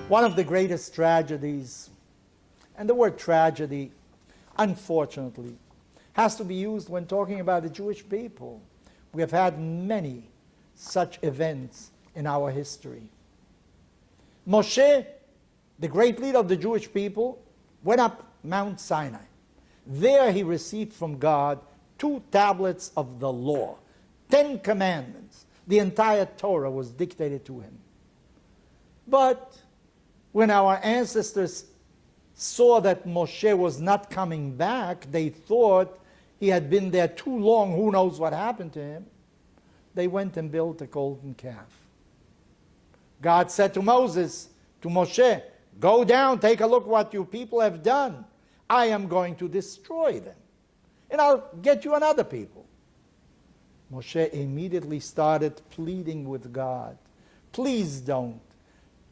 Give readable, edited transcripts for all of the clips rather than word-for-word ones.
One of the greatest tragedies, and the word tragedy, unfortunately, has to be used when talking about the Jewish people. We have had many such events in our history. Moshe, the great leader of the Jewish people, went up Mount Sinai. There he received from God 2 tablets of the law, 10 commandments. The entire Torah was dictated to him. But when our ancestors saw that Moshe was not coming back, they thought he had been there too long, who knows what happened to him. They went and built a golden calf. God said to Moses, to Moshe, go down, take a look what you people have done. I am going to destroy them, and I'll get you another people. Moshe immediately started pleading with God. Please don't.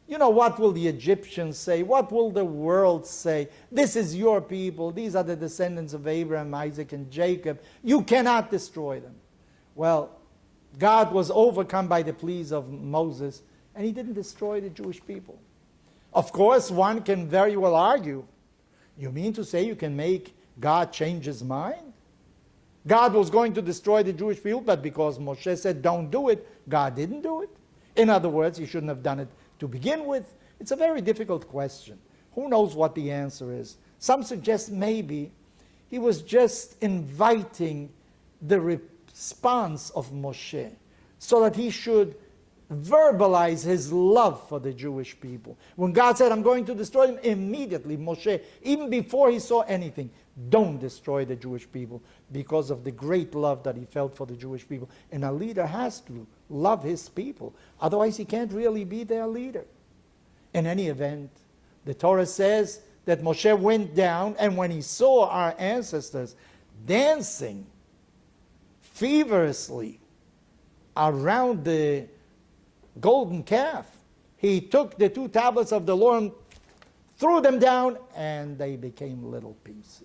You know, what will the Egyptians say? What will the world say? This is your people. These are the descendants of Abraham, Isaac, and Jacob. You cannot destroy them. Well, God was overcome by the pleas of Moses, and he didn't destroy the Jewish people. Of course, one can very well argue, you mean to say you can make God change his mind? God was going to destroy the Jewish people, but because Moshe said don't do it, God didn't do it. In other words, he shouldn't have done it to begin with. It's a very difficult question. Who knows what the answer is? Some suggest maybe he was just inviting the response of Moshe so that he should verbalize his love for the Jewish people. When God said, I'm going to destroy them, immediately Moshe, even before he saw anything, don't destroy the Jewish people, because of the great love that he felt for the Jewish people. And a leader has to love his people. Otherwise, he can't really be their leader. In any event, the Torah says that Moshe went down, and when he saw our ancestors dancing feverishly around the golden calf, he took the 2 tablets of the law and threw them down, and they became little pieces.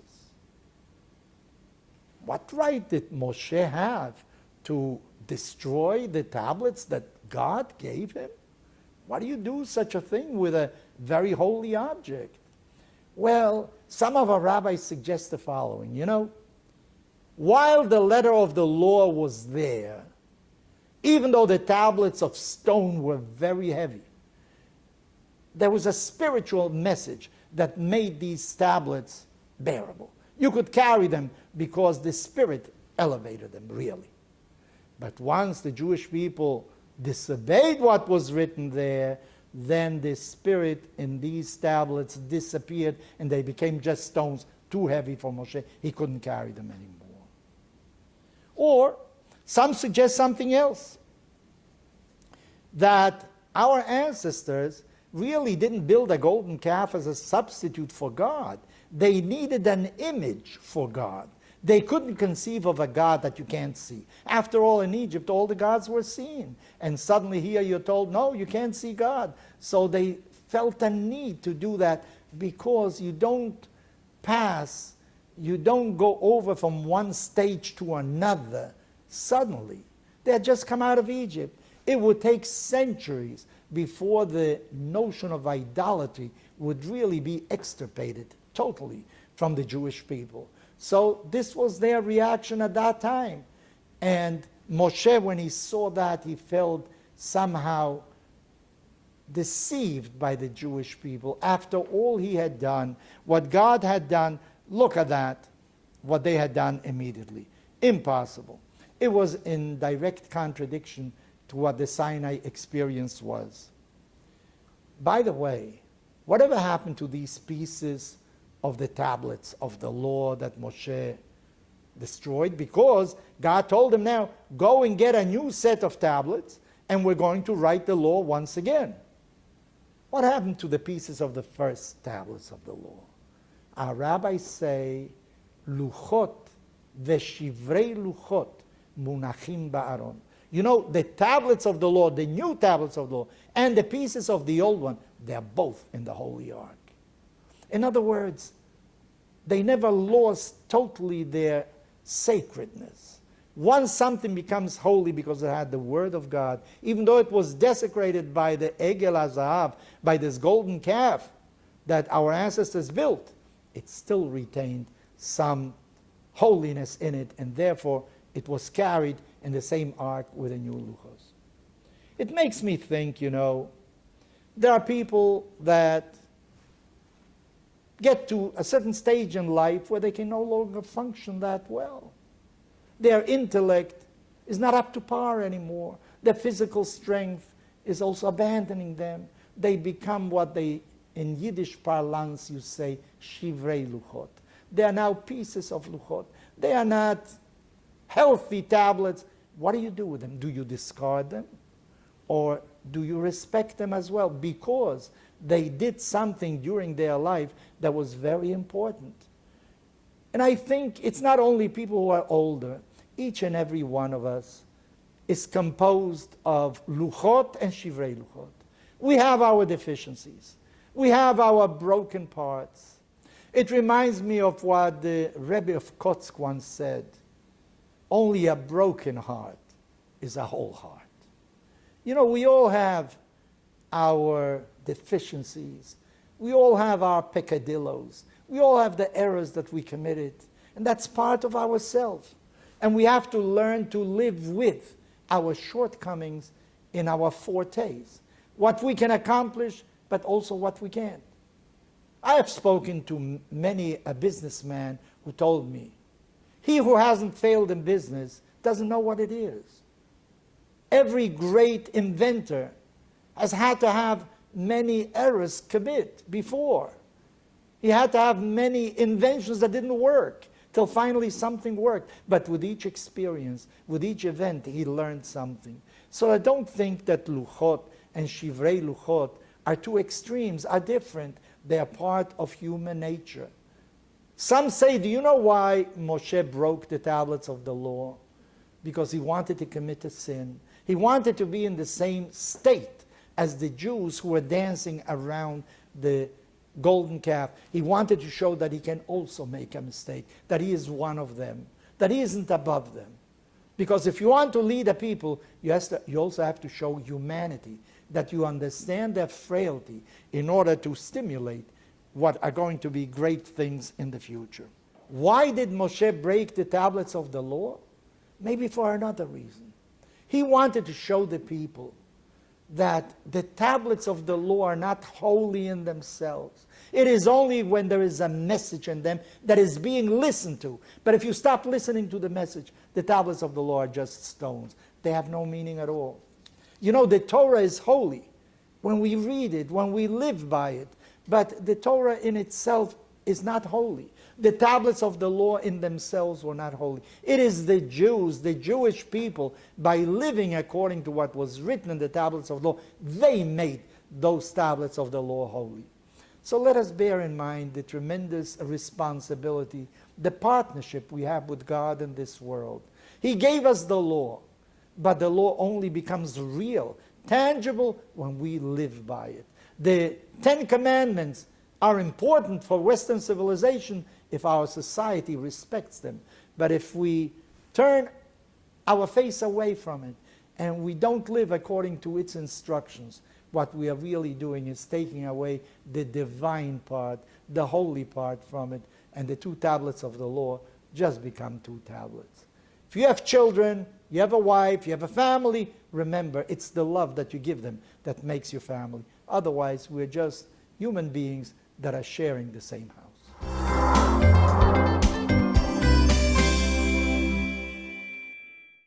What right did Moshe have to destroy the tablets that God gave him? Why do you do such a thing with a very holy object? Well, some of our rabbis suggest the following. You know, while the letter of the law was there, even though the tablets of stone were very heavy, there was a spiritual message that made these tablets bearable. You could carry them because the Spirit elevated them, really. But once the Jewish people disobeyed what was written there, then the Spirit in these tablets disappeared, and they became just stones, too heavy for Moshe. He couldn't carry them anymore. Or some suggest something else, that our ancestors really didn't build a golden calf as a substitute for God. They needed an image for God. They couldn't conceive of a God that you can't see. After all, in Egypt, all the gods were seen. And suddenly here you're told, no, you can't see God. So they felt a need to do that, because you don't pass, you don't go over from one stage to another suddenly. They had just come out of Egypt. It would take centuries before the notion of idolatry would really be extirpated totally from the Jewish people. So this was their reaction at that time. And Moshe, when he saw that, he felt somehow deceived by the Jewish people. After all he had done, what God had done, look at that, what they had done immediately. Impossible. It was in direct contradiction to what the Sinai experience was. By the way, whatever happened to these pieces of the tablets of the law that Moshe destroyed? Because God told him, now go and get a new set of tablets, and we're going to write the law once again. What happened to the pieces of the first tablets of the law? Our rabbis say, luchot veshivrei luchot munachim ba'aron. You know, the tablets of the law, the new tablets of the law, and the pieces of the old one, they're both in the Holy Ark. In other words, they never lost totally their sacredness. Once something becomes holy because it had the Word of God, even though it was desecrated by the Egel HaZahav, by this golden calf that our ancestors built, it still retained some holiness in it, and therefore it was carried in the same ark with the new luchos. It makes me think, there are people that get to a certain stage in life where they can no longer function that well. Their intellect is not up to par anymore. Their physical strength is also abandoning them. They become what they, in Yiddish parlance, you say, shivrei luchot. They are now pieces of luchot. They are not healthy tablets. What do you do with them? Do you discard them? Or do you respect them as well? Because they did something during their life that was very important. And I think it's not only people who are older. Each and every one of us is composed of luchot and shivrei luchot. We have our deficiencies. We have our broken parts. It reminds me of what the Rabbi of Kotsk once said, only a broken heart is a whole heart. We all have our deficiencies. We all have our peccadillos. We all have the errors that we committed. And that's part of ourselves. And we have to learn to live with our shortcomings in our fortes. What we can accomplish, but also what we can't. I have spoken to many a businessman who told me, he who hasn't failed in business doesn't know what it is. Every great inventor has had to have many errors commit before. He had to have many inventions that didn't work, till finally something worked. But with each experience, with each event, he learned something. So I don't think that luchot and shivrei luchot are two extremes, are different. They are part of human nature. Some say, do you know why Moshe broke the tablets of the law? Because he wanted to commit a sin. He wanted to be in the same state as the Jews who were dancing around the golden calf. He wanted to show that he can also make a mistake, that he is one of them, that he isn't above them. Because if you want to lead a people, you also have to show humanity, that you understand their frailty in order to stimulate what are going to be great things in the future. Why did Moshe break the tablets of the law? Maybe for another reason. He wanted to show the people that the tablets of the law are not holy in themselves. It is only when there is a message in them that is being listened to. But if you stop listening to the message, the tablets of the law are just stones. They have no meaning at all. The Torah is holy when we read it, when we live by it. But the Torah in itself is not holy. The tablets of the law in themselves were not holy. It is the Jews, the Jewish people, by living according to what was written in the tablets of the law, they made those tablets of the law holy. So let us bear in mind the tremendous responsibility, the partnership we have with God in this world. He gave us the law, but the law only becomes real, tangible, when we live by it. The 10 Commandments are important for Western civilization if our society respects them. But if we turn our face away from it and we don't live according to its instructions, what we are really doing is taking away the divine part, the holy part from it, and the 2 tablets of the law just become 2 tablets. If you have children, you have a wife, you have a family, remember, it's the love that you give them that makes your family. Otherwise, we're just human beings that are sharing the same house.